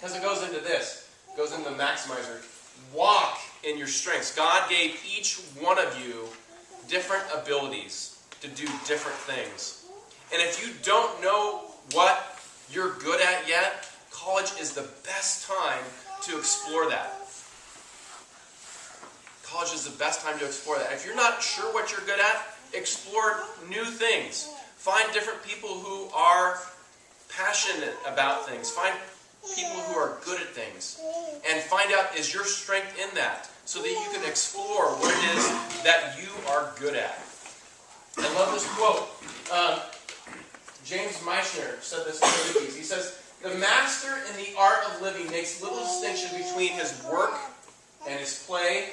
Because it goes into this. It goes into the maximizer. Walk in your strengths. God gave each one of you different abilities to do different things. And if you don't know what you're good at yet, college is the best time to explore that. College is the best time to explore that. If you're not sure what you're good at, explore new things. Find different people who are passionate about things. Find people who are good at things. And find out, is your strength in that? So that you can explore what it is that you are good at. I love this quote. James Meissner said this in the movies. He says, "The master in the art of living makes little distinction between his work and his play,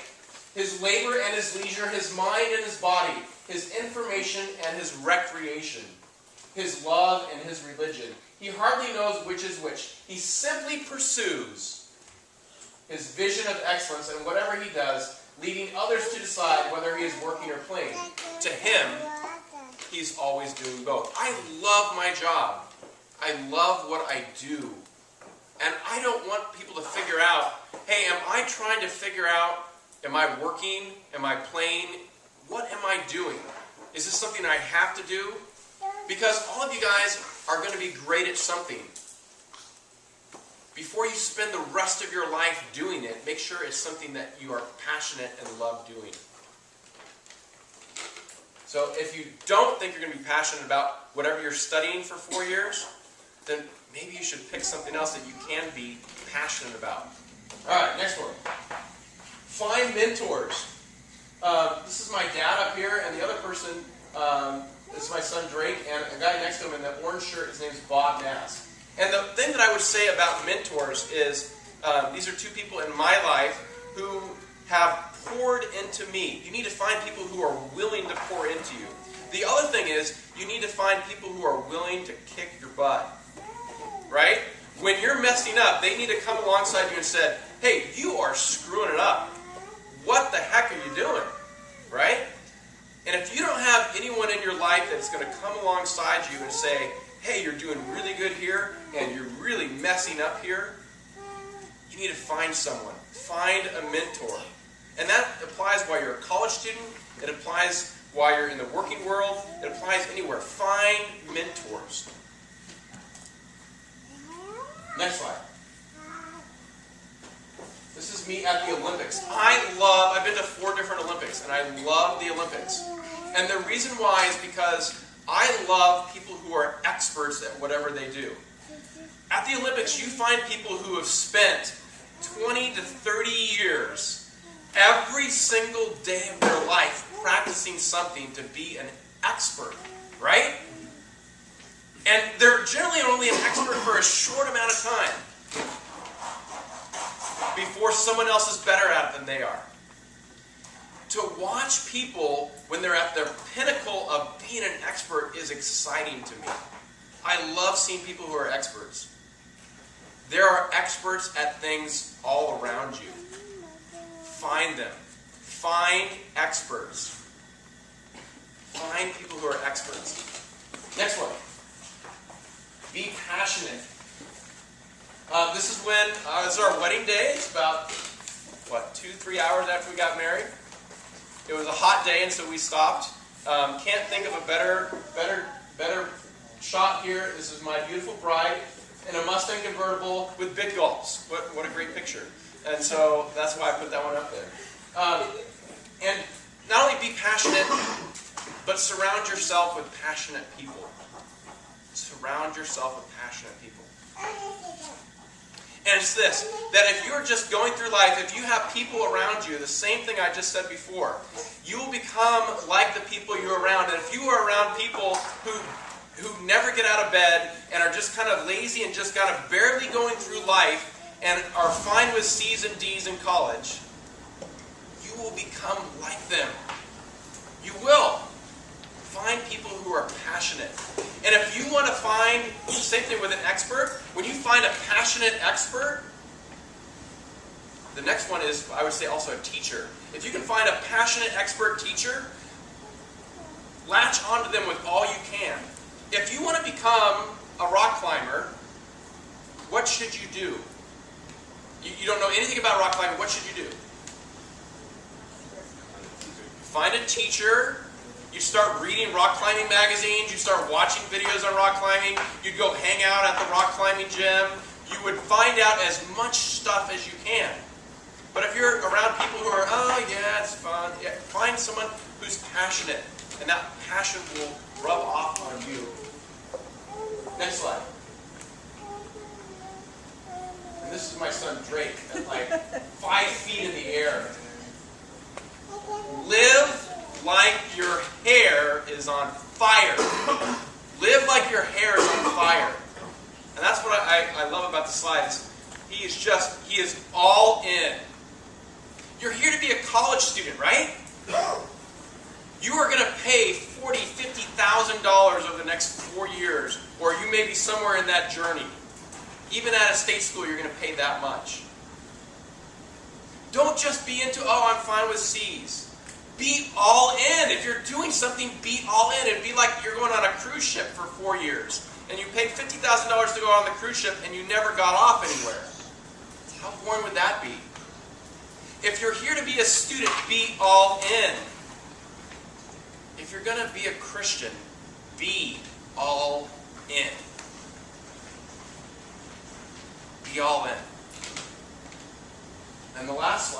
his labor and his leisure, his mind and his body, his information and his recreation, his love and his religion. He hardly knows which is which. He simply pursues his vision of excellence in whatever he does, leaving others to decide whether he is working or playing. To him, he's always doing both." I love my job. I love what I do. And I don't want people to figure out, hey, am I trying to figure out, am I working? Am I playing? What am I doing? Is this something I have to do? Because all of you guys are going to be great at something. Before you spend the rest of your life doing it, make sure it's something that you are passionate and love doing. So if you don't think you're going to be passionate about whatever you're studying for 4 years, then maybe you should pick something else that you can be passionate about. Alright, next one. Find mentors. This is my dad up here, and the other person, this is my son Drake, and a guy next to him in the orange shirt, his name's Bob Nass. And the thing that I would say about mentors is, these are two people in my life who have poured into me. You need to find people who are willing to pour into you. The other thing is, you need to find people who are willing to kick your butt. Right? When you're messing up, they need to come alongside you and say, hey, you are screwing it up. What the heck are you doing? Right? And if you don't have anyone in your life that's going to come alongside you and say, hey, you're doing really good here, and you're really messing up here, you need to find someone. Find a mentor. And that applies while you're a college student. It applies while you're in the working world. It applies anywhere. Find mentors. Next slide. This is me at the Olympics. I've been to 4 different Olympics, and I love the Olympics. And the reason why is because I love people who are experts at whatever they do. At the Olympics, you find people who have spent 20 to 30 years, every single day of their life, practicing something to be an expert, right? And they're generally only an expert for a short amount of time before someone else is better at it than they are. To watch people when they're at their pinnacle of being an expert is exciting to me. I love seeing people who are experts. There are experts at things all around you. Find them. Find experts. Find people who are experts. Next one. Be passionate. This is when, this is our wedding day. It's about, 2-3 hours after we got married. It was a hot day, and so we stopped. Can't think of a better shot here. This is my beautiful bride in a Mustang convertible with big gulps. What a great picture. And so that's why I put that one up there. And not only be passionate, but surround yourself with passionate people. Surround yourself with passionate people. And it's this, that if you're just going through life, if you have people around you, the same thing I just said before, you will become like the people you're around. And if you are around people who never get out of bed and are just kind of lazy and just kind of barely going through life and are fine with C's and D's in college, you will become like them. You will. Find people who are passionate. And if you want to find, same thing with an expert, when you find a passionate expert, the next one is, I would say, also a teacher. If you can find a passionate expert teacher, latch onto them with all you can. If you want to become a rock climber, what should you do? You don't know anything about rock climbing. What should you do? Find a teacher. You start reading rock climbing magazines. You start watching videos on rock climbing. You'd go hang out at the rock climbing gym. You would find out as much stuff as you can. But if you're around people who are, oh yeah, it's fun, yeah, find someone who's passionate, and that passion will rub off on you. Next slide. And this is my son Drake at like 5 feet in the air. Live like your hair is on fire. Live like your hair is on fire. And that's what I love about the slides. He is all in. You're here to be a college student, right? You are going to pay $40,000, $50,000 over the next 4 years, or you may be somewhere in that journey. Even at a state school, you're going to pay that much. Don't just be into, oh, I'm fine with C's. Be all in. If you're doing something, be all in. It'd be like you're going on a cruise ship for 4 years, and you paid $50,000 to go on the cruise ship, and you never got off anywhere. How boring would that be? If you're here to be a student, be all in. If you're going to be a Christian, be all in. Be all in. And the last slide.